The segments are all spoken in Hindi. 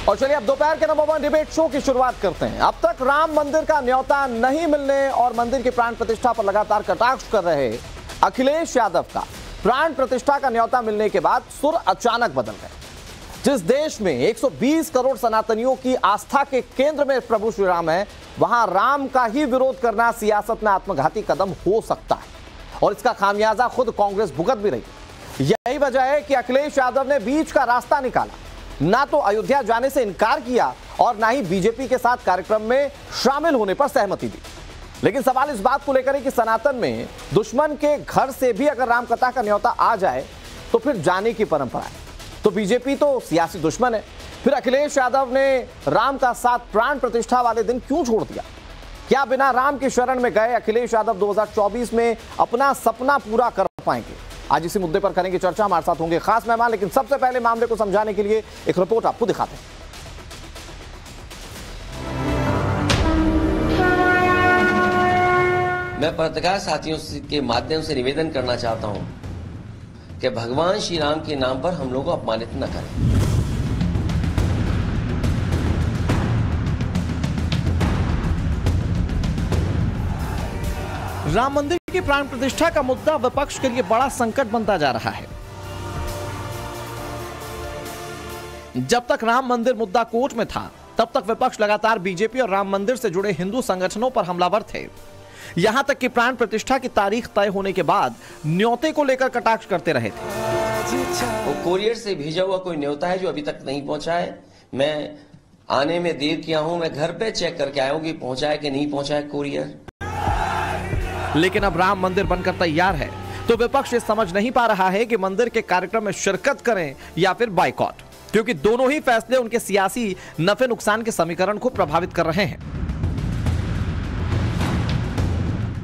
और चलिए अब दोपहर के नंबर 1 डिबेट शो की शुरुआत करते हैं। अब तक राम मंदिर का न्योता नहीं मिलने और मंदिर की प्राण प्रतिष्ठा पर लगातार कटाक्ष कर रहे अखिलेश यादव का प्राण प्रतिष्ठा का न्योता मिलने के बाद सुर अचानक बदल गए। जिस देश में 120 करोड़ सनातनियों की आस्था के केंद्र में प्रभु श्री राम है, वहां राम का ही विरोध करना सियासत में आत्मघाती कदम हो सकता है और इसका खामियाजा खुद कांग्रेस भुगत भी रही। यही वजह है कि अखिलेश यादव ने बीच का रास्ता निकाला, ना तो अयोध्या जाने से इनकार किया और ना ही बीजेपी के साथ कार्यक्रम में शामिल होने पर सहमति दी। लेकिन सवाल इस बात को लेकर है कि सनातन में दुश्मन के घर से भी अगर रामकथा का न्योता आ जाए तो फिर जाने की परंपरा है। तो बीजेपी तो सियासी दुश्मन है, फिर अखिलेश यादव ने राम का साथ प्राण प्रतिष्ठा वाले दिन क्यों छोड़ दिया? क्या बिना राम की शरण में गए अखिलेश यादव 2024 में अपना सपना पूरा कर पाएंगे? आज इसी मुद्दे पर करेंगे चर्चा। हमारे साथ होंगे खास मेहमान, लेकिन सबसे पहले मामले को समझाने के लिए एक रिपोर्ट आपको दिखाते हैं। मैं पत्रकार साथियों के माध्यम से निवेदन करना चाहता हूं कि भगवान श्री राम के नाम पर हम लोगों को अपमानित न करें। राम मंदिर की प्राण प्रतिष्ठा का मुद्दा विपक्ष के लिए बड़ा संकट बनता जा रहा है। जब तक राम मंदिर मुद्दा कोर्ट में था, तब तक विपक्ष लगातार बीजेपी और राम मंदिर से जुड़े हिंदू संगठनों पर हमलावर थे। यहां तक कि प्राण प्रतिष्ठा की तारीख तय होने के बाद न्योते को लेकर कटाक्ष करते रहे थे। वो कोरियर से भेजा हुआ कोई न्योता है जो अभी तक नहीं पहुंचा है। मैं आने में देर किया हूं, मैं घर पे चेक करके आया हूं कि पहुंचा है कि नहीं पहुंचा है कोरियर। लेकिन अब राम मंदिर बनकर तैयार है तो विपक्ष ये समझ नहीं पा रहा है कि मंदिर के कार्यक्रम में शिरकत करें या फिर बाइकॉट, क्योंकि दोनों ही फैसले उनके सियासी नफे नुकसान के समीकरण को प्रभावित कर रहे हैं।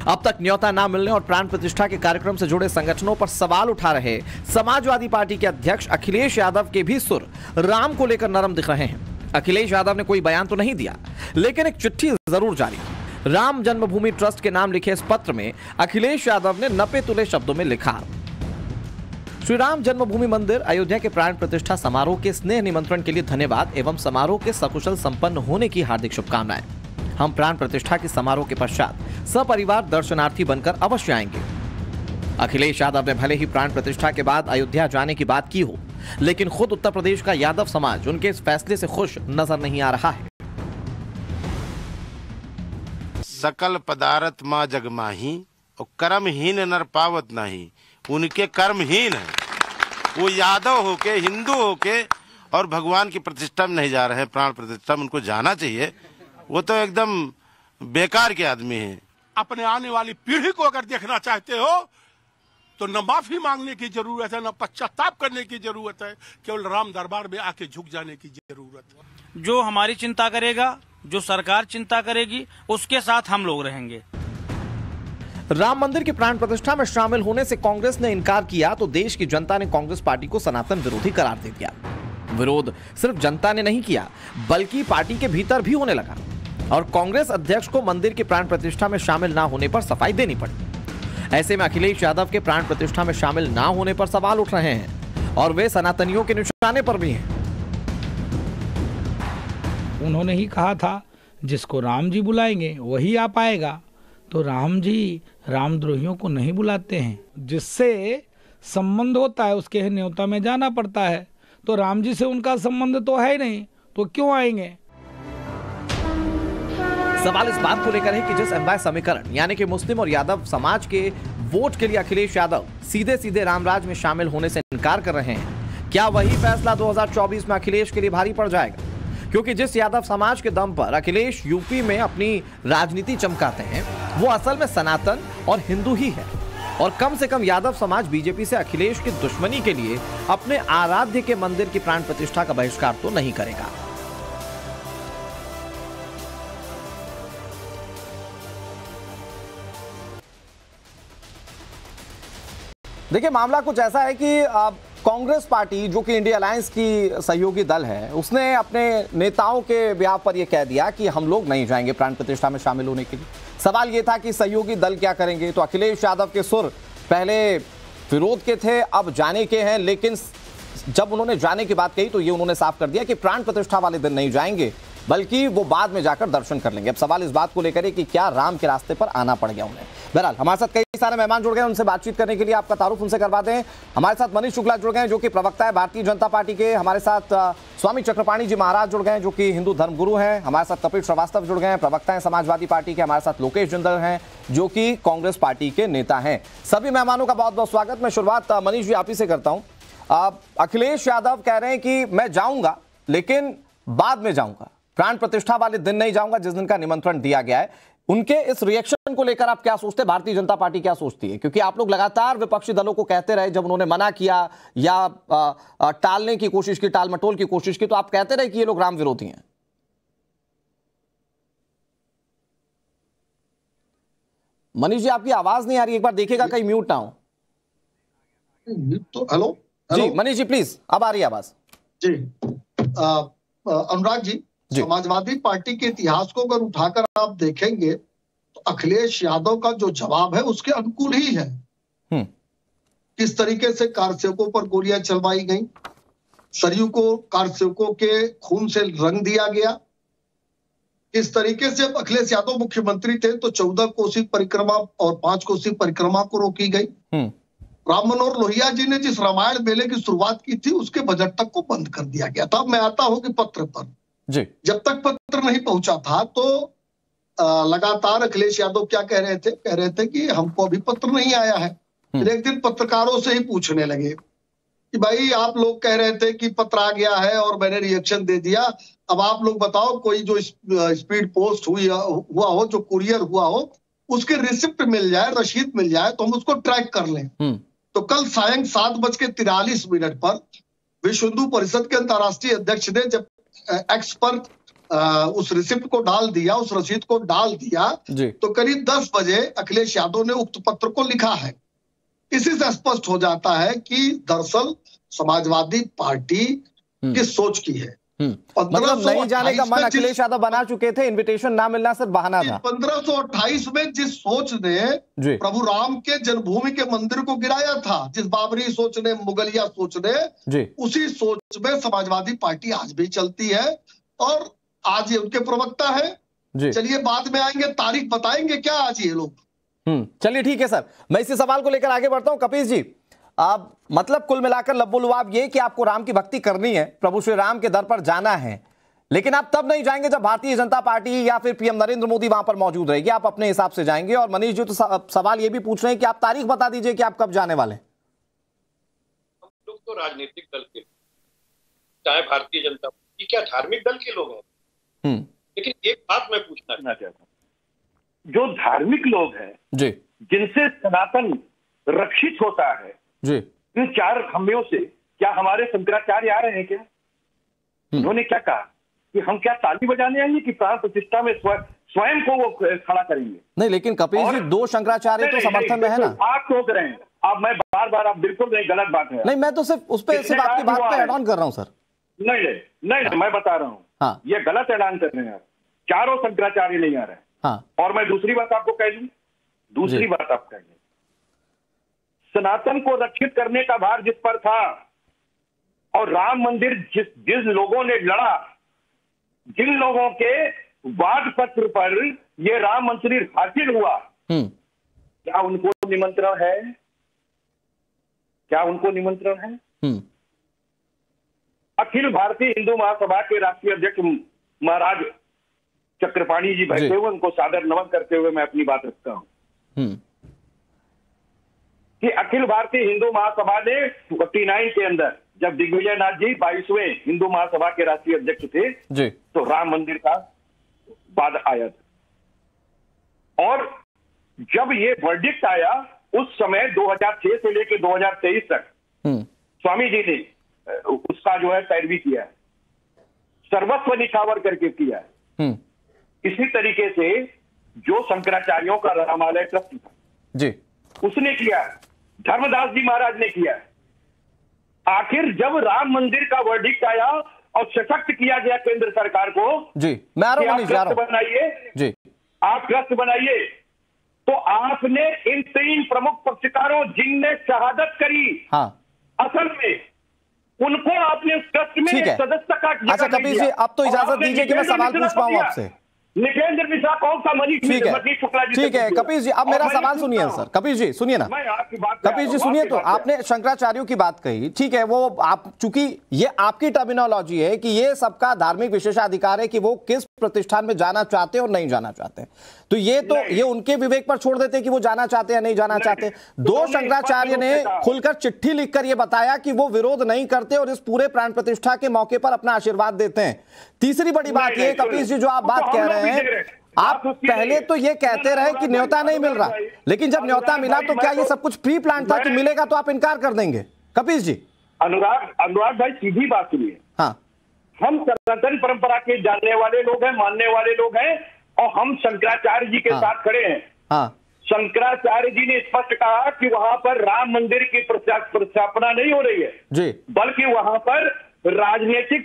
अब तक न्योता ना मिलने और प्राण प्रतिष्ठा के कार्यक्रम से जुड़े संगठनों पर सवाल उठा रहे समाजवादी पार्टी के अध्यक्ष अखिलेश यादव के भी सुर राम को लेकर नरम दिख रहे हैं। अखिलेश यादव ने कोई बयान तो नहीं दिया, लेकिन एक चिट्ठी जरूर जारी की। राम जन्मभूमि ट्रस्ट के नाम लिखे इस पत्र में अखिलेश यादव ने नपे तुले शब्दों में लिखा, श्री राम जन्मभूमि मंदिर अयोध्या के प्राण प्रतिष्ठा समारोह के स्नेह निमंत्रण के लिए धन्यवाद एवं समारोह के सकुशल संपन्न होने की हार्दिक शुभकामनाएं। हम प्राण प्रतिष्ठा के समारोह के पश्चात सपरिवार दर्शनार्थी बनकर अवश्य आएंगे। अखिलेश यादव ने भले ही प्राण प्रतिष्ठा के बाद अयोध्या जाने की बात की हो, लेकिन खुद उत्तर प्रदेश का यादव समाज उनके इस फैसले से खुश नजर नहीं आ रहा है। सकल पदार्थ माँ जगमाही और कर्महीन नर पावत नहीं, उनके कर्महीन है। वो यादव होके, हिंदू होके और भगवान की प्रतिष्ठा में नहीं जा रहे हैं, प्राण प्रतिष्ठा में उनको जाना चाहिए। वो तो एकदम बेकार के आदमी हैं। अपने आने वाली पीढ़ी को अगर देखना चाहते हो तो न माफी मांगने की जरूरत है, न पश्चाताप करने की जरूरत है, केवल राम दरबार में आके झुक जाने की जरूरत है। जो हमारी चिंता करेगा, जो सरकार चिंता करेगी, उसके साथ हम लोग रहेंगे। राम मंदिर की प्राण प्रतिष्ठा में शामिल होने से कांग्रेस ने इनकार किया तो देश की जनता ने कांग्रेस पार्टी को सनातन विरोधी करार दे दिया। विरोध सिर्फ जनता ने नहीं किया, बल्कि पार्टी के भीतर भी होने लगा और कांग्रेस अध्यक्ष को मंदिर की प्राण प्रतिष्ठा में शामिल ना होने पर सफाई देनी पड़ी। ऐसे में अखिलेश यादव के प्राण प्रतिष्ठा में शामिल ना होने पर सवाल उठ रहे हैं और वे सनातनियों के निशाने पर भी हैं। उन्होंने ही कहा था जिसको राम जी बुलाएंगे वही आ पाएगा, तो राम जी रामद्रोहियों को नहीं बुलाते हैं। जिससे संबंध होता है उसके न्योता में जाना पड़ता है, तो राम जी से उनका संबंध तो है ही नहीं, तो क्यों आएंगे? सवाल इस बात को लेकर है कि जिस एमवाय समीकरण यानी कि मुस्लिम और यादव समाज के वोट के लिए अखिलेश यादव सीधे सीधे रामराज में शामिल होने से इनकार कर रहे हैं, क्या वही फैसला 2024 में अखिलेश के लिए भारी पड़ जाएगा? क्योंकि जिस यादव समाज के दम पर अखिलेश यूपी में अपनी राजनीति चमकाते हैं, वो असल में सनातन और हिंदू ही है और कम से कम यादव समाज बीजेपी से अखिलेश की दुश्मनी के लिए अपने आराध्य के मंदिर की प्राण प्रतिष्ठा का बहिष्कार तो नहीं करेगा। देखिए, मामला कुछ ऐसा है कि कांग्रेस पार्टी जो कि इंडिया अलायंस की सहयोगी दल है, उसने अपने नेताओं के ब्याह पर यह कह दिया कि हम लोग नहीं जाएंगे प्राण प्रतिष्ठा में शामिल होने के लिए। सवाल यह था कि सहयोगी दल क्या करेंगे, तो अखिलेश यादव के सुर पहले विरोध के थे, अब जाने के हैं, लेकिन जब उन्होंने जाने की बात कही तो ये उन्होंने साफ कर दिया कि प्राण प्रतिष्ठा वाले दिन नहीं जाएंगे, बल्कि वो बाद में जाकर दर्शन कर लेंगे। अब सवाल इस बात को लेकर है कि क्या राम के रास्ते पर आना पड़ गया उन्हें। बहरहाल हमारे साथ कई सारे मेहमान जुड़ गए, उनसे बातचीत करने के लिए आपका तारुफ उनसे करवा दें। हमारे साथ मनीष शुक्ला जुड़ गए जो कि प्रवक्ता है भारतीय जनता पार्टी के। हमारे साथ स्वामी चक्रपाणी जी महाराज जुड़ गए जो कि हिंदू धर्मगुरु हैं। हमारे साथ कपिल श्रीवास्तव जुड़ गए हैं, प्रवक्ता हैं समाजवादी पार्टी के। हमारे साथ लोकेश जिंदल हैं जो कि कांग्रेस पार्टी के नेता हैं। सभी मेहमानों का बहुत बहुत स्वागत। मैं शुरुआत मनीष जी आप ही से करता हूं। अखिलेश यादव कह रहे हैं कि मैं जाऊंगा लेकिन बाद में जाऊंगा, प्राण प्रतिष्ठा वाले दिन नहीं जाऊंगा जिस दिन का निमंत्रण दिया गया है। उनके इस रिएक्शन को लेकर आप क्या सोचते हैं? भारतीय जनता पार्टी क्या सोचती है? क्योंकि आप लोग लगातार विपक्षी दलों को कहते रहे, जब उन्होंने मना किया या टालने की कोशिश की, टाल मटोल की कोशिश की, तो आप कहते रहे कि ये लोग राम विरोधी हैं। मनीष जी आपकी आवाज नहीं आ रही, एक बार देखिएगा कहीं म्यूट ना हो। तो हेलो जी मनीष जी प्लीज, अब आ रही है आवाज जी। अनुराग जी, समाजवादी पार्टी के इतिहास को अगर उठाकर आप देखेंगे तो अखिलेश यादव का जो जवाब है उसके अनुकूल ही है। किस तरीके से कारसेवकों पर गोलियां चलवाई गई, सरयू को कारसेवकों के खून से रंग दिया गया, किस तरीके से अखिलेश यादव मुख्यमंत्री थे तो 14 कोसी परिक्रमा और 5 कोसी परिक्रमा को रोकी गई। राम मनोहर लोहिया जी ने जिस रामायण मेले की शुरुआत की थी उसके बजट तक को बंद कर दिया गया था। मैं आता हूं कि पत्र पर जी। जब तक पत्र नहीं पहुंचा था तो लगातार अखिलेश यादव क्या कह रहे थे कि हमको अभी पत्र नहीं आया है। फिर एक दिन पत्रकारों से ही पूछने लगे कि भाई आप लोग कह रहे थे कि पत्र आ गया है और मैंने रिएक्शन दे दिया, अब आप लोग बताओ कोई जो स्पीड पोस्ट हुआ हो, जो कुरियर हुआ हो, उसके रिसिप्ट मिल जाए, रसीद मिल जाए तो हम उसको ट्रैक कर लें। तो कल सायं 7:43 पर विश्व हिंदू परिषद के अंतर्राष्ट्रीय अध्यक्ष ने जब एक्स पर उस रिसिप्ट को डाल दिया, उस रसीद को डाल दिया, तो करीब 10 बजे अखिलेश यादव ने उक्त पत्र को लिखा है। इसी से स्पष्ट हो जाता है कि दरअसल समाजवादी पार्टी किस सोच की है। मतलब नहीं जाने का मन अखिलेश यादव बना चुके थे, इनविटेशन ना मिलना सिर्फ बहाना था। 1528 में जिस सोच ने प्रभु राम के जन्मभूमि के मंदिर को गिराया था, जिस बाबरी सोच ने, मुगलिया सोच ने, उसी सोच में समाजवादी पार्टी आज भी चलती है और आज ये उनके प्रवक्ता है। चलिए बाद में आएंगे, तारीख बताएंगे क्या आज ये लोग। चलिए ठीक है सर, मैं इसी सवाल को लेकर आगे बढ़ता हूं। कपिल जी, आप मतलब कुल मिलाकर लब्बुलुआब ये कि आपको राम की भक्ति करनी है, प्रभु श्री राम के दर पर जाना है, लेकिन आप तब नहीं जाएंगे जब भारतीय जनता पार्टी या फिर पीएम नरेंद्र मोदी वहां पर मौजूद रहेगी, आप अपने हिसाब से जाएंगे। और मनीष जी तो सवाल ये भी पूछ रहे हैं कि आप तारीख बता दीजिए कि आप कब जाने वाले। हम लोग तो राजनीतिक दल के, चाहे भारतीय जनता पार्टी क्या धार्मिक दल के लोग हैं, लेकिन एक बात मैं पूछना चाहता हूँ, जो धार्मिक लोग हैं जी, जिनसे सनातन रक्षित होता है जी, इन 4 खंभों से क्या हमारे शंकराचार्य आ रहे हैं क्या? उन्होंने क्या कहा कि हम क्या ताली बजाने आएंगे कि प्राण प्रतिष्ठा में स्वयं को वो खड़ा करेंगे? नहीं, लेकिन कपिल जी 2 शंकराचार्य तो समर्थन में है ना। आप रोक रहे हैं, अब मैं बार आप बिल्कुल नहीं, गलत बात है। नहीं, मैं तो सिर्फ उस पर सिर्फ आपकी बात पे ऐड ऑन कर रहा हूँ सर। नहीं, मैं बता रहा हूँ, हाँ, ये गलत ऐलान कर रहे हैं आप। 4 शंकराचार्य नहीं आ रहे हैं। हाँ। और मैं दूसरी बात आपको कह दूं, दूसरी बात आप कह दें, सनातन को रक्षित करने का भार जिस पर था और राम मंदिर जिस लोगों ने लड़ा, जिन लोगों के वाद पत्र पर ये राम मंदिर हासिल हुआ, क्या उनको निमंत्रण है? क्या उनको निमंत्रण है? अखिल भारतीय हिंदू महासभा के राष्ट्रीय अध्यक्ष महाराज चक्रपाणी जी बैठे हुए, उनको सादर नमन करते हुए मैं अपनी बात रखता हूं कि अखिल भारतीय हिंदू महासभा ने 49 के अंदर जब दिग्विजय नाथ जी 22वें हिंदू महासभा के राष्ट्रीय अध्यक्ष थे जी, तो राम मंदिर का वाद आया था। और जब ये वर्डिक्ट आया उस समय 2006 से लेकर 2023 तक स्वामी जी ने उसका जो है पैरवी किया है, सर्वस्व निछावर करके किया है। इसी तरीके से जो शंकराचार्यों का रामालय ट्रस्ट था जी, उसने किया, धर्मदास जी महाराज ने किया। आखिर जब राम मंदिर का वर्डिक्ट आया और सशक्त किया गया केंद्र सरकार को जी, मैं आ रहा हूं, ट्रस्ट बनाइए जी, आप ट्रस्ट बनाइए, तो आपने इन 3 प्रमुख पक्षकारों जिनने शहादत करी, हाँ, असल में उनको आपने ट्रस्ट में ठीक है। सदस्य का अच्छा कपिल जी, अब तो इजाजत दीजिए कि मैं सवाल पूछ पाऊं आपसे। नितेंद्र मिश्रा कौन सा मनीष ठीक है, शुक्ला जी ठीक है कपिल जी, अब मेरा सवाल सुनिए सर। कपिल जी सुनिए ना, मैं आपकी बात कपिल जी सुनिए। तो आपने शंकराचार्यों की बात कही, ठीक है, वो आप चूंकि ये आपकी टर्मिनोलॉजी है कि ये सबका धार्मिक विशेषाधिकार है कि वो किस प्रतिष्ठान में जाना चाहते हैं और नहीं जाना चाहते, तो ये उनके विवेक पर छोड़ देते हैं कि वो जाना चाहते हैं नहीं जाना चाहते। दो शंकराचार्य ने खुलकर चिट्ठी लिखकर ये बताया कि वो विरोध नहीं करते और इस पूरे प्राण प्रतिष्ठा के मौके पर अपना आशीर्वाद देते हैं। तीसरी बड़ी बात ये कपिल जी, जो आप बात कह रहे हैं, आप पहले तो ये कहते रहे कि न्योता नहीं मिल रहा, लेकिन जब न्योता मिला तो क्या ये सब कुछ प्री प्लान था कि मिलेगा तो आप इनकार कर देंगे? कपिल जी। अनुराग भाई सीधी बात सुनिए। हाँ, हम सनातन परंपरा के जानने वाले लोग हैं, मानने वाले लोग हैं, और हम शंकराचार्य जी के साथ खड़े हैं। हाँ, शंकराचार्य जी ने स्पष्ट कहा कि वहां पर राम मंदिर की प्रतिष्ठापना नहीं हो रही है जी, बल्कि वहां पर राजनीतिक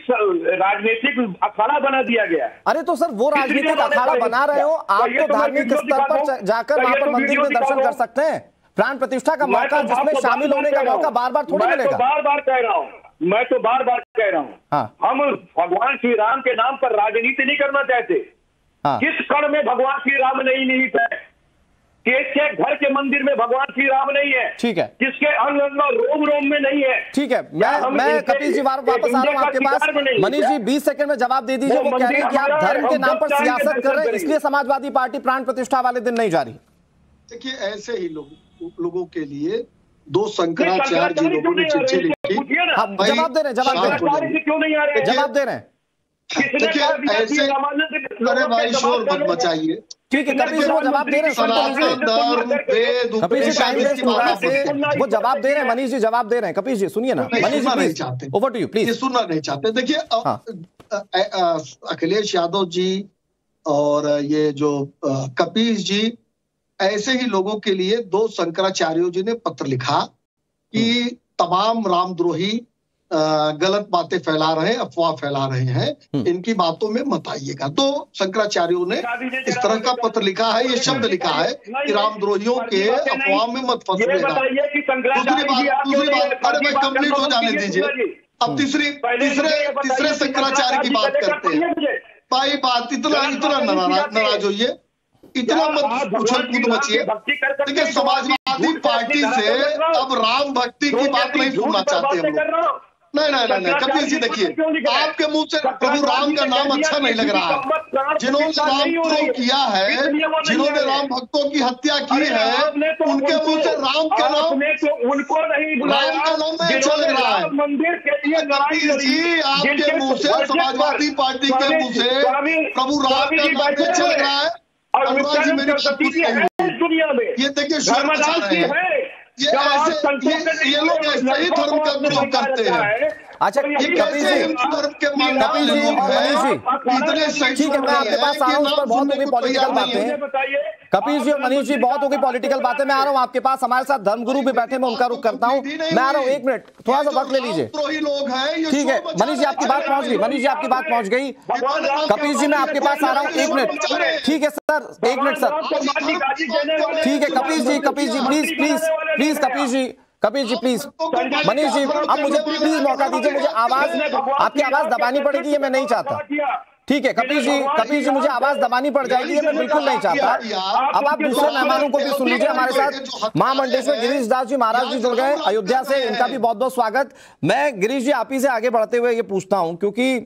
अखाड़ा बना दिया गया है। अरे तो सर वो राजनीतिक अखाड़ा बना रहे हो, आप तो धार्मिक स्तर पर जाकर वहां पर मंदिर में दर्शन कर सकते हैं। प्राण प्रतिष्ठा का मौका, जिसमें शामिल होने का मौका बार बार थोड़ी मिलेगा। बार बार कह रहा हूँ, मैं तो बार बार कह रहा हूँ, हाँ, हम भगवान श्री राम के नाम पर राजनीति नहीं करना चाहते। हाँ, किस कण में भगवान श्री राम नहीं निहित है? किसके घर के मंदिर में भगवान श्री राम नहीं है? ठीक है, किसके अंग अंग रोम रोम में नहीं है? ठीक है, मैं कपिल जी वापस आ रहा हूँ आपके पास। मनीष जी 20 सेकंड में जवाब दे दीजिए। वो कह रहे हैं कि आप धर्म के नाम पर सियासत कर रहे हैं, इसलिए समाजवादी पार्टी प्राण प्रतिष्ठा वाले दिन नहीं जा रही। देखिए, ऐसे ही लोगों के लिए दो शंकराचार्य जी लोगों ने चिट्ठी लिखी। जवाब दे रहे हैं, जवाब दे रहे हैं। देखिए ऐसे, अरे भाई शोर मत मचाइए। ठीक है कपिल जी, वो जवाब दे रहे हैं, कपिल जी टाइम वेस्ट हो रहा है, वो जवाब दे रहे हैं। मनीष जी जवाब दे रहे हैं, कपिल जी सुनिए ना। मनीष जी नहीं चाहते, ओवर टू यू प्लीज। ये सुनना नहीं चाहते। देखिए अखिलेश यादव जी और ये जो कपिल जी, ऐसे ही लोगों के लिए दो शंकराचार्यों जी ने पत्र लिखा कि तमाम रामद्रोही गलत बातें फैला रहे हैं, अफवाह फैला रहे हैं, इनकी बातों में मत आइएगा। तो शंकराचार्यों ने इस तरह का पत्र लिखा है, ये शब्द लिखा है कि रामद्रोहियों के अफवाह में मत फंसिएगा। दूसरी बात, अरे भाई कंप्लीट हो जाने दीजिए। अब तीसरे शंकराचार्य की बात करते हैं। भाई बात इतना नाराज होइए, इतना मत उछल कूद मचिए। देखिए समाजवादी पार्टी से अब राम भक्ति की बात नहीं सुनना चाहते हम लोग। नहीं कपिल जी, देखिए आपके मुंह से प्रभु राम का नाम अच्छा नहीं लग रहा है। जिन्होंने राम किया है, जिन्होंने राम भक्तों की हत्या की है, उनके मुंह से राम का नाम, उनको नहीं राम का नाम नहीं अच्छा लग रहा है। मंदिर के लिए कपिल जी आपके मुंह से, समाजवादी पार्टी के मुंह से प्रभु राम का नाम अच्छा लग रहा है। अनुराग जी मेरी दुनिया में ये देखिए शोर मचा रहे हैं। ये लोग ऐसे ही धर्म का विरोध करते हैं। अच्छा ये कैसे धर्म के मानने लोग हैं? इतने ठीक है, मैं आपके पास आ रहा हूँ, उस पर बहुत हो गई पॉलिटिकल बातें। कपिल जी और मनीष जी बहुत हो गई पॉलिटिकल बातें, मैं आ रहा हूँ आपके पास। हमारे साथ धर्मगुरु भी बैठे, मैं उनका रुख करता हूँ। मैं आ रहा हूँ, 1 मिनट, थोड़ा सा वक्त ले लीजिए। ठीक है मनीष जी आपकी बात पहुंच गई, मनीष जी आपकी बात पहुंच गई। कपिल जी मैं आपके पास आ रहा हूँ, 1 मिनट। ठीक है सर, 1 मिनट सर। ठीक है कपिल जी प्लीज प्लीज। मनीष जी अब मुझे प्लीज मौका दीजिए, मुझे आपकी आवाज दबानी पड़ेगी, ये मैं नहीं चाहता। ठीक है कपिल जी मुझे आवाज दबानी पड़ जाएगी, ये मैं बिल्कुल नहीं चाहता। अब आप दूसरे मेहमानों को भी सुन लीजिए। हमारे साथ महामंडलेश्वर गिरीश दास जी महाराज जी जुड़ गए अयोध्या से, इनका भी बहुत बहुत स्वागत। मैं गिरीश जी आप ही से आगे बढ़ते हुए ये पूछता हूं, क्योंकि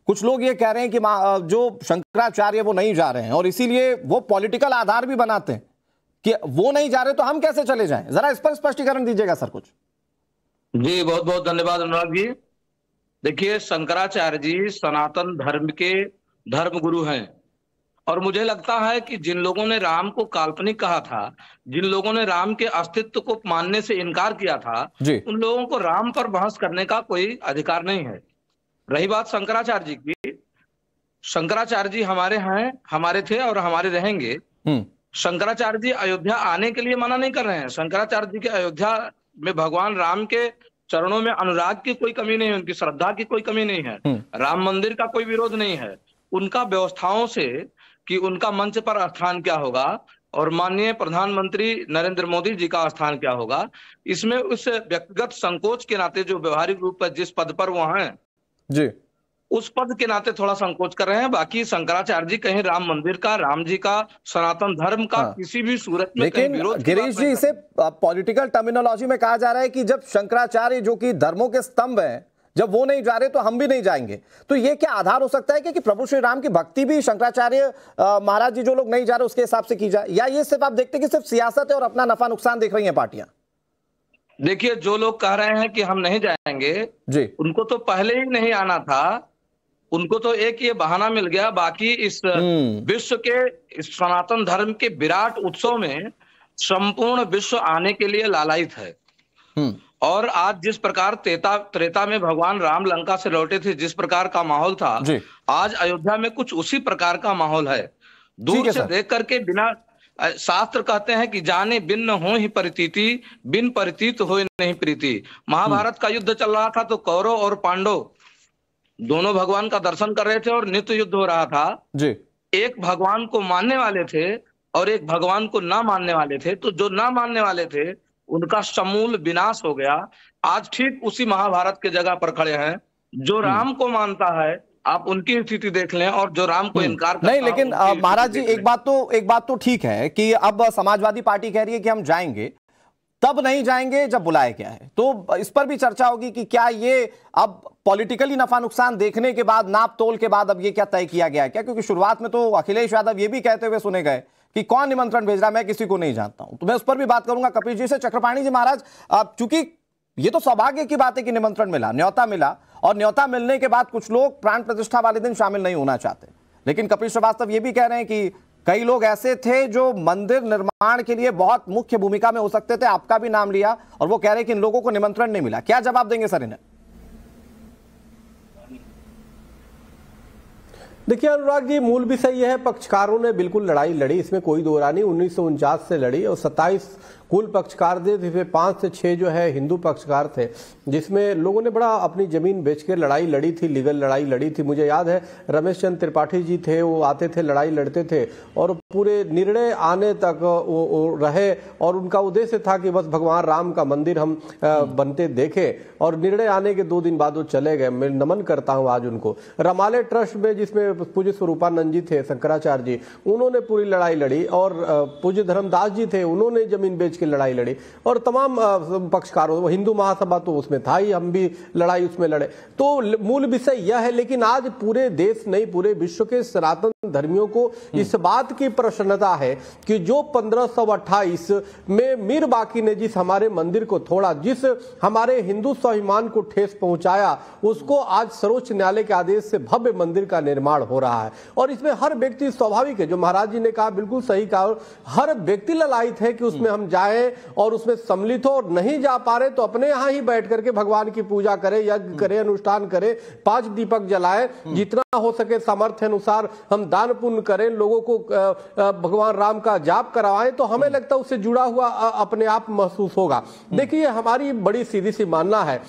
कुछ लोग ये कह रहे हैं कि जो शंकराचार्य वो नहीं जा रहे हैं और इसीलिए वो पॉलिटिकल आधार भी बनाते हैं कि वो नहीं जा रहे तो हम कैसे चले जाएं। जरा इस पर स्पष्टीकरण दीजिएगा सर कुछ। जी बहुत बहुत धन्यवाद अनुराग जी। देखिए शंकराचार्य जी सनातन धर्म के धर्म गुरु हैं और मुझे लगता है कि जिन लोगों ने राम को काल्पनिक कहा था, जिन लोगों ने राम के अस्तित्व को मानने से इनकार किया था, उन लोगों को राम पर बहस करने का कोई अधिकार नहीं है। रही बात शंकराचार्य जी की, शंकराचार्य जी हमारे हैं, हमारे थे और हमारे रहेंगे। शंकराचार्य जी अयोध्या आने के लिए मना नहीं कर रहे हैं। शंकराचार्य जी के अयोध्या में भगवान राम के चरणों में अनुराग की कोई कमी नहीं है, उनकी श्रद्धा की कोई कमी नहीं है, राम मंदिर का कोई विरोध नहीं है। उनका व्यवस्थाओं से कि उनका मंच पर स्थान क्या होगा और माननीय प्रधानमंत्री नरेंद्र मोदी जी का स्थान क्या होगा। इसमें उस व्यक्तिगत संकोच के नाते जो व्यवहारिक रूप पर जिस पद पर वो हैं जी, उस पद के नाते थोड़ा संकोच कर रहे हैं। बाकी शंकराचार्य जी कहीं राम मंदिर का, राम जी का, सनातन धर्म का किसी भी सूरत में कहीं विरोध। गिरीश जी, इसे पॉलिटिकल टर्मिनोलॉजी में कहा जा रहा है कि जब शंकराचार्य जो कि धर्मों के स्तंभ हैं, जब वो नहीं जा रहे तो हम भी नहीं जाएंगे। तो ये क्या आधार हो सकता है कि प्रभु श्री राम की भक्ति भी शंकराचार्य महाराज जी जो लोग नहीं जा रहे उसके हिसाब से की जाए, या ये सिर्फ आप देखते कि सिर्फ सियासत है और अपना नफा नुकसान देख रही हैं पार्टियां? देखिए, जो लोग कह रहे हैं कि हम नहीं जाएंगे जी, उनको तो पहले ही नहीं आना था, उनको तो एक ये बहाना मिल गया। बाकी इस विश्व के इस सनातन धर्म के विराट उत्सव में संपूर्ण विश्व आने के लिए लालायित है। और आज जिस प्रकार त्रेता में भगवान राम लंका से लौटे थे, जिस प्रकार का माहौल था, आज अयोध्या में कुछ उसी प्रकार का माहौल है। दूर से देख करके बिना, शास्त्र कहते हैं कि जाने बिन न हो ही परितीति, बिन परितीत हो नहीं प्रीति। महाभारत का युद्ध चल रहा था तो कौरव और पांडव दोनों भगवान का दर्शन कर रहे थे और नित्य युद्ध हो रहा था जी। एक भगवान को मानने वाले थे और एक भगवान को ना मानने वाले थे। तो जो ना मानने वाले थे उनका समूल विनाश हो गया। आज ठीक उसी महाभारत के जगह पर खड़े हैं। जो राम को मानता है आप उनकी स्थिति देख लें, और जो राम को इनकार करता नहीं। लेकिन महाराज जी, एक बात तो ठीक है कि अब समाजवादी पार्टी कह रही है कि हम जाएंगे, तब नहीं जाएंगे जब बुलाया गया है। तो इस पर भी चर्चा होगी कि क्या ये अब पॉलिटिकली नफा नुकसान देखने के बाद, नाप तोल के बाद अब ये क्या तय किया गया है क्या? क्योंकि शुरुआत में तो अखिलेश यादव ये भी कहते हुए सुने गए कि कौन निमंत्रण भेज रहा है, मैं किसी को नहीं जानता हूं। तो मैं उस पर भी बात करूंगा कपिल जी से। चक्रपाणी जी, महाराज, चूंकि ये तो सौभाग्य की बात है कि निमंत्रण मिला, न्योता मिला, और न्योता मिलने के बाद कुछ लोग प्राण प्रतिष्ठा वाले दिन शामिल नहीं होना चाहते। लेकिन कपिल श्रीवास्तव ये भी कह रहे हैं कि कई लोग ऐसे थे जो मंदिर निर्माण के लिए बहुत मुख्य भूमिका में हो सकते थे, आपका भी नाम लिया, और वो कह रहे हैं कि इन लोगों को निमंत्रण नहीं मिला। क्या जवाब देंगे सर इन्हें? देखिए अनुराग जी, मूल विषय यह है, पक्षकारों ने बिल्कुल लड़ाई लड़ी, इसमें कोई दो राय नहीं। 1949 से लड़ी और 27 कुल पक्षकार थे, जिसमें 5 से 6 जो है हिंदू पक्षकार थे, जिसमें लोगों ने बड़ा अपनी जमीन बेच के लड़ाई लड़ी थी, लीगल लड़ाई लड़ी थी। मुझे याद है रमेश चंद्र त्रिपाठी जी थे, वो आते थे, लड़ाई लड़ते थे और पूरे निर्णय आने तक वो रहे। और उनका उद्देश्य था कि बस भगवान राम का मंदिर हम बनते देखें, और निर्णय आने के 2 दिन बाद वो चले गए। मैं नमन करता हूँ आज उनको। रमालय ट्रस्ट में जिसमें पूज्य स्वरूपानंद जी थे, शंकराचार्य जी, उन्होंने पूरी लड़ाई लड़ी, और पूज्य धर्मदास जी थे, उन्होंने जमीन बेच की लड़ाई लड़ी, और तमाम पक्षकारों, हिंदू महासभा तो उसमें था ही, हम भी लड़ाई उसमें लड़े। तो मूल विषय यह है। लेकिन आज पूरे देश नहीं, पूरे विश्व के सनातन धर्मियों को इस बात की प्रसन्नता है कि जो 1528 में मीर बाकी ने जिस हमारे मंदिर को तोड़ा, जिस हमारे हिंदू स्वाभिमान को ठेस पहुंचाया, उसको आज सर्वोच्च न्यायालय के आदेश से भव्य मंदिर का निर्माण हो रहा है। और इसमें हर व्यक्ति, स्वाभाविक है, जो महाराज जी ने कहा बिल्कुल सही कहा, हर व्यक्ति ललायित है कि उसमें हम जाए और उसमें सम्मिलित हो। और नहीं जा पा रहे तो अपने यहां ही बैठ करके भगवान की पूजा करे, यज्ञ करे, अनुष्ठान करे, 5 दीपक जलाए, जितना हो सके सामर्थ्य अनुसार हम दान पुण्य करें, लोगों को भगवान राम का जाप करवाएं, तो हमें लगता है उससे जुड़ा हुआ अपने आप महसूस होगा। देखिए, हमारी बड़ी सीधी सी मानना है,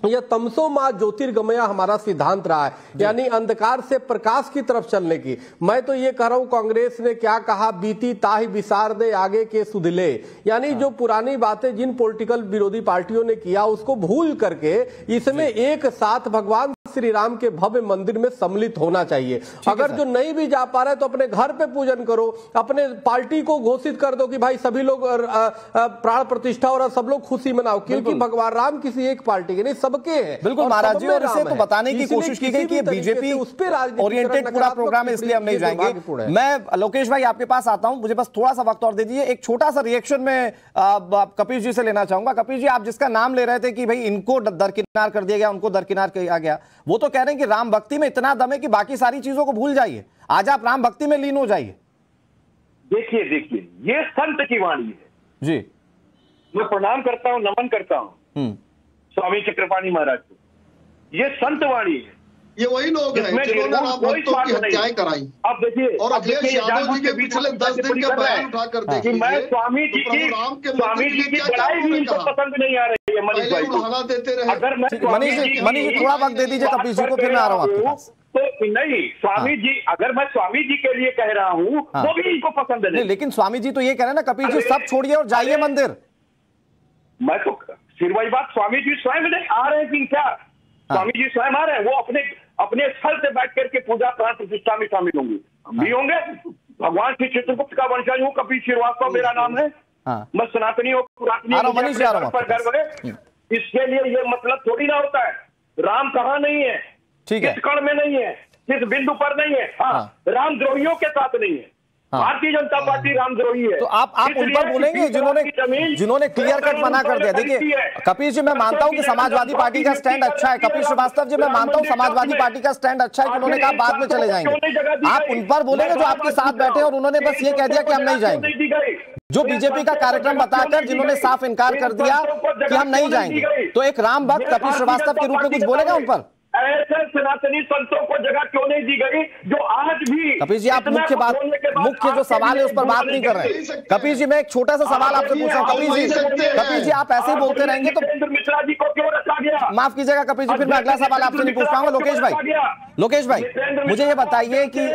यह तमसो मां ज्योतिर्गमया हमारा सिद्धांत रहा है, यानी अंधकार से प्रकाश की तरफ चलने की। मैं तो ये कह रहा हूं, कांग्रेस ने क्या कहा, बीती ताही विसार दे आगे के सुधले, यानी जो पुरानी बातें जिन पॉलिटिकल विरोधी पार्टियों ने किया उसको भूल करके इसमें एक साथ भगवान श्री राम के भव्य मंदिर में सम्मिलित होना चाहिए। अगर जो नहीं भी जा पा रहे तो अपने घर पे पूजन करो, अपने पार्टी को घोषित कर दो कि भाई सभी लोग प्राण प्रतिष्ठा और सब लोग खुशी मनाओ, क्योंकि भगवान राम किसी एक पार्टी के नहीं, सबके हैं। बिल्कुल महाराज जी, और इसे तो बताने की कोशिश की गई कि बीजेपी उस पर ओरिएंटेड पूरा प्रोग्राम है, इसलिए हम नहीं जाएंगे। मैं लोकेश भाई आपके पास आता हूं, मुझे बस थोड़ा सा वक्त और दे दीजिए। एक छोटा सा रिएक्शन में कपिल जी से लेना चाहूंगा। कपिल जी, आप जिसका नाम ले रहे थे कि भाई इनको दरकिनार कर दिया गया, उनको दरकिनार किया गया, वो तो कह रहे हैं कि राम भक्ति में इतना दम है कि बाकी सारी चीजों को भूल जाइए, आज आप राम भक्ति में लीन हो जाइए। देखिए ये संत की वाणी है जी। मैं प्रणाम करता हूं, नमन करता हूं स्वामी चक्रपाणी महाराज को। ये संत वाणी है। ये वही लोग हैं जिन्होंने राम भक्तों की हत्याएं कराई। अब देखिए, और अखिलेश यादव जी के पिछले 10 दिन के बयान उठाकर देखिए, मैं स्वामी जी की बड़ाई भी इनको पसंद नहीं आ रही है। मनीष भाई उड़ाना देते रहे। अगर मैं मनीष जी थोड़ा वक्त दे दीजिए कपिल जी को, फिर मैं आ रहा हूं आपके पास। तो नहीं, स्वामी जी, अगर मैं स्वामी जी के लिए कह रहा हूँ वो भी इनको पसंद नहीं। लेकिन स्वामी जी तो ये कह रहे हैं ना, कपिल जी सब छोड़िए और जाइए मंदिर। मैं तो फिर वही बात, स्वामी जी स्वयं नहीं आ रहे हैं कि क्या? स्वामी जी स्वयं आ रहे हैं, वो अपने स्थल से बैठ करके पूजा प्राण प्रतिष्ठा में शामिल होंगे। हम भी होंगे। भगवान श्री चित्रगुप्त का वंशज हूँ, कपिल श्रीवास्तव मेरा नाम है। मैं सनातनी और पुरातनी पर गर्व है। इसके लिए ये मतलब थोड़ी ना होता है राम कहाँ नहीं है, किस कण में नहीं है, किस बिंदु पर नहीं है। हाँ, रामद्रोहियों के साथ नहीं है। भारतीय जनता पार्टी रामद्रोही है। तो आप उन पर बोलेंगे जिन्होंने क्लियर कट मना कर दिया। देखिए कपिल जी, मैं मानता हूं कि समाजवादी पार्टी का स्टैंड अच्छा है। कपिल श्रीवास्तव जी, मैं मानता हूं समाजवादी पार्टी का स्टैंड अच्छा है कि उन्होंने कहा बाद में चले जाएंगे। आप उन पर बोलेंगे जो आपके साथ बैठे और उन्होंने बस ये कह दिया कि हम नहीं जाएंगे, जो बीजेपी का कार्यक्रम बताकर जिन्होंने साफ इनकार कर दिया कि हम नहीं जाएंगे। तो एक राम भक्त कपिल श्रीवास्तव के रूप में कुछ बोलेगा उन पर? ऐसे सनातनी संतों को जगह क्यों नहीं दी गई जो आज भी? कपिल जी, आप मुख्य जो सवाल है उस पर बात नहीं कर रहे हैं। कपिल जी, मैं एक छोटा सा सवाल आपसे पूछ रहा हूँ। कपिल जी आप ऐसे ही बोलते रहेंगे तो मिश्रा जी को क्यों रखा गया? माफ कीजिएगा कपिल जी, फिर मैं अगला सवाल आपसे नहीं पूछ पाऊंगा। लोकेश भाई मुझे ये बताइए कि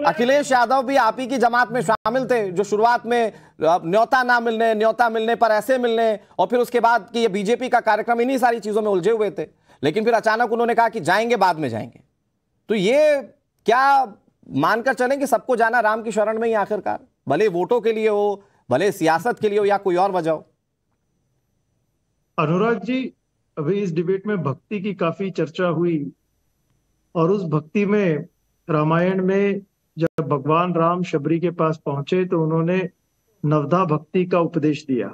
अखिलेश यादव भी आप ही की जमात में शामिल थे, जो शुरुआत में न्योता मिलने पर ऐसे मिलने, और फिर उसके बाद कि ये बीजेपी का कार्यक्रम, इन्हीं सारी चीजों में उलझे हुए थे। लेकिन फिर अचानक उन्होंने कहा कि जाएंगे, बाद में जाएंगे। तो ये क्या मानकर चलें कि सबको जाना राम की शरण में ही आखिरकार, भले वोटों के लिए हो, भले सियासत के लिए हो, या कोई और वजह हो? अनुराग जी, अभी इस डिबेट में भक्ति की काफी चर्चा हुई, और उस भक्ति में रामायण में जब भगवान राम शबरी के पास पहुंचे तो उन्होंने नवधा भक्ति का उपदेश दिया।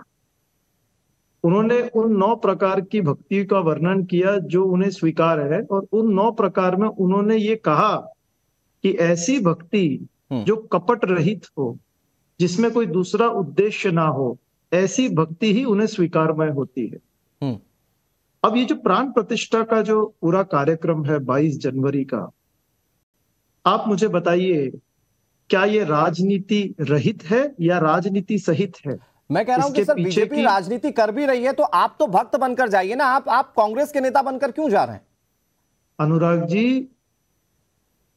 उन्होंने उन 9 प्रकार की भक्ति का वर्णन किया जो उन्हें स्वीकार है, और उन 9 प्रकार में उन्होंने ये कहा कि ऐसी भक्ति जो कपट रहित हो, जिसमें कोई दूसरा उद्देश्य ना हो, ऐसी भक्ति ही उन्हें स्वीकारमय होती है। अब ये जो प्राण प्रतिष्ठा का जो पूरा कार्यक्रम है 22 जनवरी का, आप मुझे बताइए क्या ये राजनीति रहित है या राजनीति सहित है? मैं कह रहा हूं कि सर बीजेपी राजनीति कर भी रही है, तो आप तो भक्त बनकर जाइए ना। आप कांग्रेस के नेता बनकर क्यों जा रहे हैं? अनुराग जी,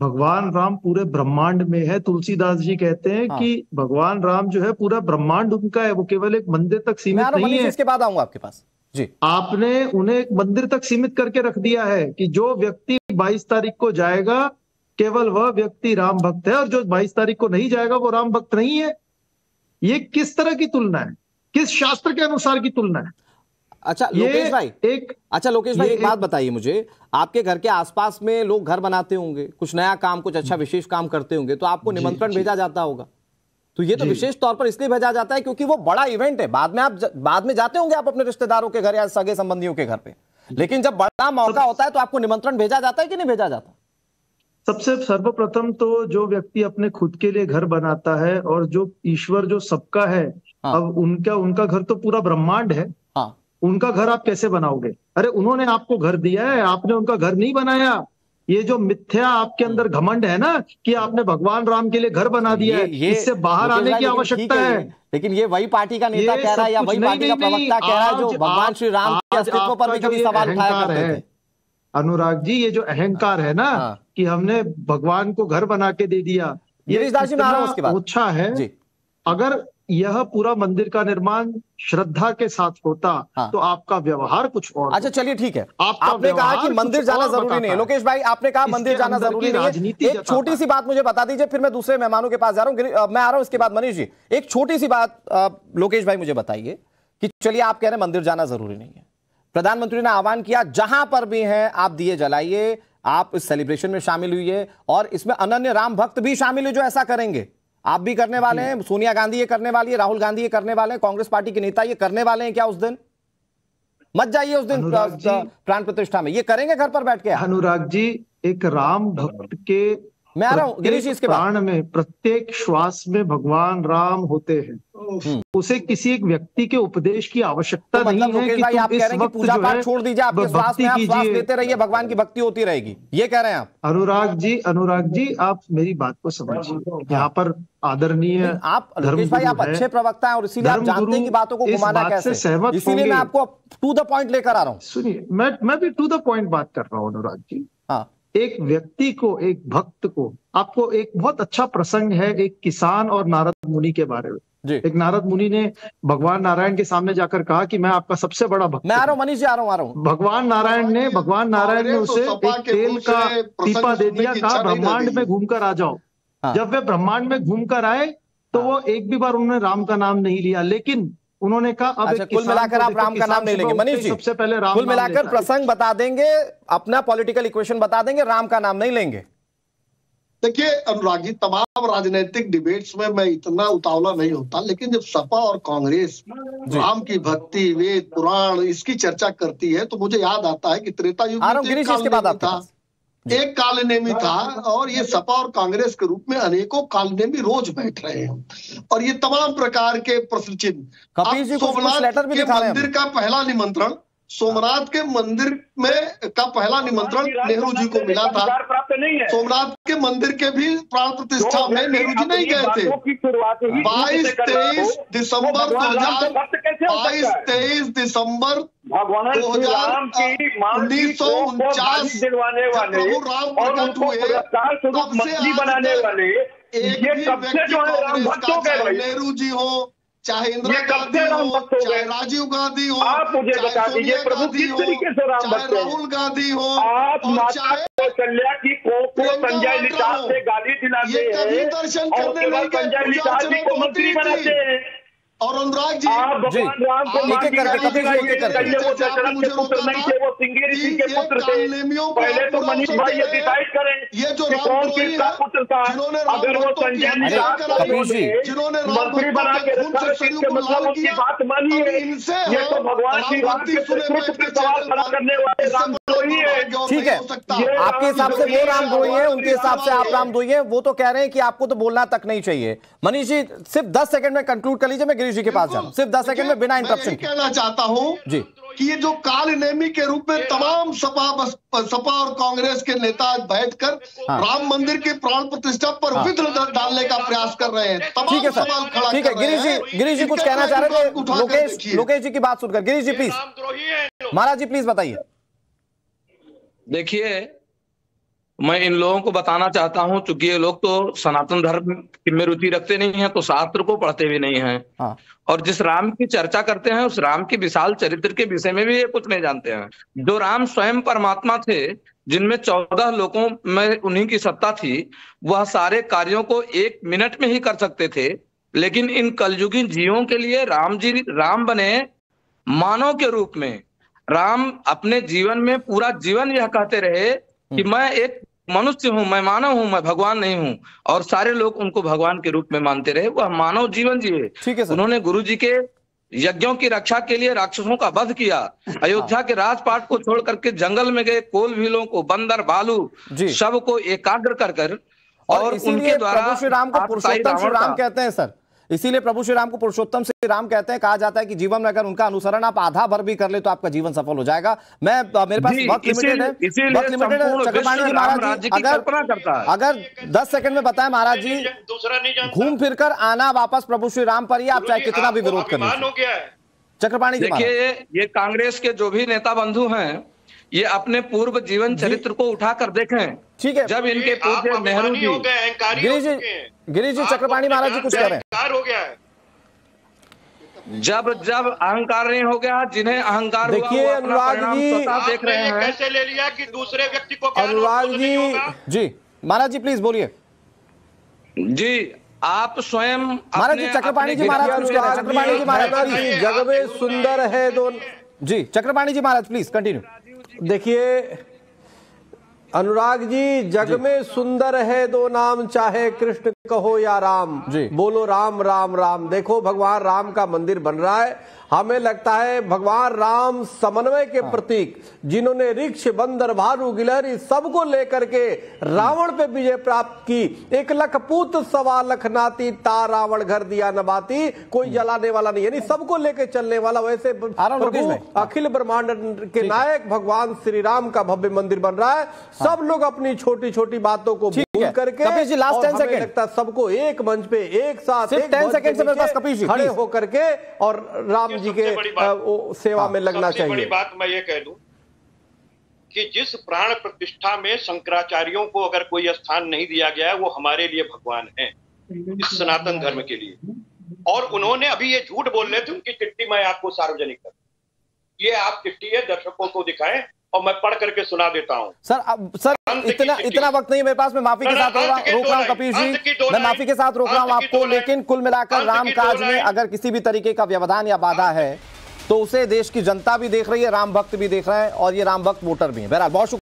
भगवान राम पूरे ब्रह्मांड में है। तुलसीदास जी कहते हैं कि भगवान राम जो है पूरा ब्रह्मांड उनका है, वो केवल एक मंदिर तक सीमित नहीं है। इसके बाद आऊंगा आपके पास जी। आपने उन्हें एक मंदिर तक सीमित करके रख दिया है कि जो व्यक्ति 22 तारीख को जाएगा केवल वह व्यक्ति राम भक्त है, और जो 22 तारीख को नहीं जाएगा वो राम भक्त नहीं है। ये किस तरह की तुलना है? किस शास्त्र के अनुसार की तुलना है? अच्छा लोकेश भाई, एक बात बताइए मुझे, आपके घर के आसपास में लोग घर बनाते होंगे, कुछ नया काम, कुछ अच्छा विशेष काम करते होंगे, तो आपको निमंत्रण भेजा जाता होगा। तो ये तो विशेष तौर पर इसलिए भेजा जाता है क्योंकि वो बड़ा इवेंट है। बाद में जाते होंगे आप अपने रिश्तेदारों के घर या सगे संबंधियों के घर पे, लेकिन जब बड़ा मौका होता है तो आपको निमंत्रण भेजा जाता है कि नहीं भेजा जाता? सबसे सर्वप्रथम तो जो व्यक्ति अपने खुद के लिए घर बनाता है, और जो ईश्वर जो सबका है, अब उनका घर तो पूरा ब्रह्मांड है, उनका घर आप कैसे बनाओगे? अरे उन्होंने आपको घर दिया है, आपने उनका घर नहीं बनाया। ये जो मिथ्या आपके अंदर घमंड है ना कि आपने भगवान राम के लिए घर बना दिया है, इससे बाहर आने की आवश्यकता है। लेकिन ये वही पार्टी का नेता कह रहा है या वही पार्टी का प्रवक्ता कह रहा है जो भगवान श्री राम के अस्तित्व पर भी कभी सवाल उठाया करते थे। अनुराग जी, ये जो अहंकार है ना कि हमने भगवान को घर बना के दे दिया, ये ओछा है। अगर यह पूरा मंदिर का निर्माण श्रद्धा के साथ होता तो आपका व्यवहार कुछ और। अच्छा चलिए ठीक है, आपने कहा कि मंदिर जाना जरूरी नहीं है। लोकेश भाई, आपने कहा मंदिर जाना जरूरी नहीं है। एक छोटी सी बात मुझे बता दीजिए, फिर मैं दूसरे मेहमानों के पास जा रहा हूं। मैं आ रहा हूं इसके बाद मनीष जी। एक छोटी सी बात लोकेश भाई मुझे बताइए कि चलिए आप कह रहे हैं मंदिर जाना जरूरी नहीं है, प्रधानमंत्री ने आह्वान किया जहां पर भी हैं आप दिए जलाइए, आप इस सेलिब्रेशन में शामिल हुई, और इसमें अनन्य राम भक्त भी शामिल है जो ऐसा करेंगे। आप भी करने वाले हैं, सोनिया गांधी ये करने वाली है, राहुल गांधी ये करने वाले हैं, कांग्रेस पार्टी के नेता ये करने वाले हैं क्या? उस दिन मत जाइए, उस दिन प्राण प्रतिष्ठा में ये करेंगे घर पर बैठ के। अनुराग जी, एक राम भक्त के मैं आ रहा हूं गिरीश, इसके प्राण में, प्रत्येक श्वास में भगवान राम होते हैं। उसे किसी एक व्यक्ति के उपदेश की आवश्यकता नहीं है कि आप कह रहे हैं कि पूजा पाठ छोड़ दीजिए, आपके श्वास में आप श्वास लेते रहिए, भगवान की भक्ति होती रहेगी, ये कह रहे हैं आप? अनुराग जी आप मेरी बात को समझिए। यहाँ पर आदरणीय आप लोकेश भाई, आप अच्छे प्रवक्ता हैं और इसीलिए आप जानते हैं कि बातों को घुमाना कैसे, इसीलिए मैं आपको टू द पॉइंट लेकर आ रहा हूँ। सुनिए, मैं भी टू द पॉइंट बात कर रहा हूँ अनुराग जी। एक व्यक्ति को, एक भक्त को, आपको एक बहुत अच्छा प्रसंग है एक किसान और नारद मुनि के बारे में। एक नारद मुनि ने भगवान नारायण के सामने जाकर कहा कि मैं आपका सबसे बड़ा भक्त। मैं आ रहा हूं मनीष जी, आ रहा हूं। भगवान नारायण ने उसे एक तेल का पीपा दे दिया, कहा ब्रह्मांड में घूमकर आ जाओ। जब वे ब्रह्मांड में घूमकर आए तो वो एक भी बार उन्होंने राम का नाम नहीं लिया, लेकिन उन्होंने कहा अब अच्छा, कुल मिलाकर आप राम का नाम नहीं लेंगे मनीष जी? सबसे पहले राम, कुल मिलाकर प्रसंग बता देंगे, अपना पॉलिटिकल इक्वेशन बता देंगे, राम का नाम नहीं लेंगे। देखिए अनुराग जी, तमाम राजनीतिक डिबेट्स में मैं इतना उतावला नहीं होता, लेकिन जब सपा और कांग्रेस राम की भक्ति, वेद, पुराण इसकी चर्चा करती है तो मुझे याद आता है कि त्रेता युग में एक कालनेमी था और ये सपा और कांग्रेस के रूप में अनेकों कालनेमी रोज बैठ रहे हैं और ये तमाम प्रकार के प्रश्न चिन्ह। सोमनाथ के मंदिर का पहला निमंत्रण, सोमनाथ के मंदिर में का पहला निमंत्रण नेहरू जी को मिला था। सोमनाथ के मंदिर के भी प्राण प्रतिष्ठा में नेहरू जी नहीं गए थे। 22-23 दिसंबर 1949 प्रभु राम प्रकट हुए, तब से एक भी व्यक्ति, नेहरू जी हो, चाहे इंदिरा गांधी हो, चाहे राजीव गांधी हो, चाहे सोनिया गांधी हो, चाहे राहुल गांधी हो, और चाहे कल्याण की संजय लिटास से गाली दिलाते हैं, ये कभी दर्शन करने नहीं गए, को मंत्री बनाते हैं। और अनुराग जी, भगवान राम को पुत्र नहीं थे, वो सिंगेरी सिंह के पुत्र थे। पहले तो मनीष भाई ये डिसाइड करें ये जो कौन किसका पुत्र था। अगर वो संजय मंत्री बना के रखा है, इसके मतलब उसकी बात मानी है। ये तो भगवान श्री राम के पुत्र पे सवाल खड़ा करने वाले रामद्रोही है। ठीक है, आपके हिसाब से वो रामद्रोही है, उनके हिसाब से आप रामद्रोही है। वो तो कह रहे हैं कि आपको तो बोलना तक नहीं चाहिए। मनीष जी सिर्फ 10 सेकंड में कंक्लूड कर लीजिए, मैं गिरीश जी के पास जाऊं, सिर्फ 10 सेकंड में बिना इंटरप्शन के। कहना चाहता हूं जी कि ये जो कालनेमी के रूप में तमाम सपा और कांग्रेस के नेता बैठकर राम मंदिर की प्राण प्रतिष्ठा पर विघ्न डालने का प्रयास कर रहे हैं। ठीक है सर, ठीक है। गिरीश जी कुछ कहना चाह रहे थे लोकेश जी की बात सुनकर। गिरीश जी प्लीज, महाराज जी प्लीज बताइए। देखिए, मैं इन लोगों को बताना चाहता हूं, चूंकि ये लोग तो सनातन धर्म में रुचि रखते नहीं हैं, तो शास्त्र को पढ़ते भी नहीं हैं, और जिस राम की चर्चा करते हैं उस राम की विशाल चरित्र के विषय में भी ये कुछ नहीं जानते हैं। जो राम स्वयं परमात्मा थे, जिनमें 14 लोकों में उन्हीं की सत्ता थी, वह सारे कार्यों को 1 मिनट में ही कर सकते थे। लेकिन इन कलयुगी जीवों के लिए राम बने मानव के रूप में। राम अपने जीवन में पूरा जीवन यह कहते रहे कि मैं एक मनुष्य हूं, मैं मानव हूं, मैं भगवान नहीं हूं, और सारे लोग उनको भगवान के रूप में मानते रहे। वह मानव जीवन जिए। ठीक है सर। उन्होंने गुरु जी के यज्ञों की रक्षा के लिए राक्षसों का वध किया। अयोध्या के राजपाट को छोड़ करके जंगल में गए, कोल भीलों को, बंदर भालू सब को एकाग्र कर और उनके द्वारा प्रभु श्री राम को पुरुषोत्तम श्री राम कहते हैं सर। इसीलिए प्रभु श्री राम को पुरुषोत्तम श्री राम कहते हैं। कहा जाता है कि जीवन में अगर उनका अनुसरण आप आधा भर भी कर ले तो आपका जीवन सफल हो जाएगा। मेरे पास वक्त लिमिटेड है, चक्रपाणी जी महाराज जी अगर 10 सेकंड में बताएं महाराज जी, घूम फिरकर आना वापस प्रभु श्री राम पर ही, आप चाहे कितना भी विरोध करें। चक्रपाणी जी देखिए, ये कांग्रेस के जो भी नेता बंधु हैं, ये अपने पूर्व जीवन चरित्र को उठाकर देखें। ठीक है, जब इनके पूज्य नेहरू जी, गिरीश जी, चक्रपाणी महाराज जी कुछ कह रहे हैं। हो गया है, जब अहंकार नहीं हो गया, जिन्हें अहंकार हुआ, देखिए अनुराग जी देख रहे हैं कैसे ले लिया कि दूसरे व्यक्ति को अनुराग जी महाराज जी प्लीज बोलिए। जी आप स्वयं महाराज जी, चक्रपाणी जी महाराज कुछ कह रहे हैं। चक्रपाणी जी महाराज जी, जग में सुंदर है दो जी, चक्रपाणी जी महाराज प्लीज कंटिन्यू। देखिए अनुराग जी, जग में सुंदर है दो नाम, चाहे कृष्ण कहो या राम, बोलो राम राम राम। देखो भगवान राम का मंदिर बन रहा है। हमें लगता है भगवान राम समन्वय के प्रतीक, जिन्होंने ऋक्ष, बंदर, भालू, गिलहरी सबको लेकर के रावण पे विजय प्राप्त की। 1 लख पूत 1.25 लाख नाती, ता रावण घर दिया नबाती। कोई जलाने वाला नहीं, यानी सबको लेकर चलने वाला। वैसे प्रभु अखिल ब्रह्मांड के नायक भगवान श्री राम का भव्य मंदिर बन रहा है। सब लोग अपनी छोटी छोटी बातों को भूल करके, लास्ट 10 सेकंड लगता सबको एक मंच पे एक साथ 10 सेकंड से मेरे पास कपिल जी खड़े होकर के और राम जी के सेवा में लगना चाहिए। बड़ी बात मैं ये कह दूं कि जिस प्राण प्रतिष्ठा में शंकराचार्यों को अगर कोई स्थान नहीं दिया गया है, वो हमारे लिए भगवान है, इस सनातन धर्म के लिए। और उन्होंने अभी ये झूठ बोल रहे थे, उनकी चिट्ठी मैं आपको सार्वजनिक कर, ये आप चिट्ठी है, दर्शकों को दिखाएं और मैं पढ़ करके सुना देता हूं। सर अब सर इतना वक्त नहीं मेरे पास, मैं माफी के साथ रोक रहा हूं कपिल जी, मैं माफी के साथ रोक रहा हूं आपको, लेकिन कुल मिलाकर राम काज में अगर किसी भी तरीके का व्यवधान या बाधा है तो उसे देश की जनता भी देख रही है, राम भक्त भी देख रहे हैं और ये राम भक्त वोटर भी हैं। बहरहाल बहुत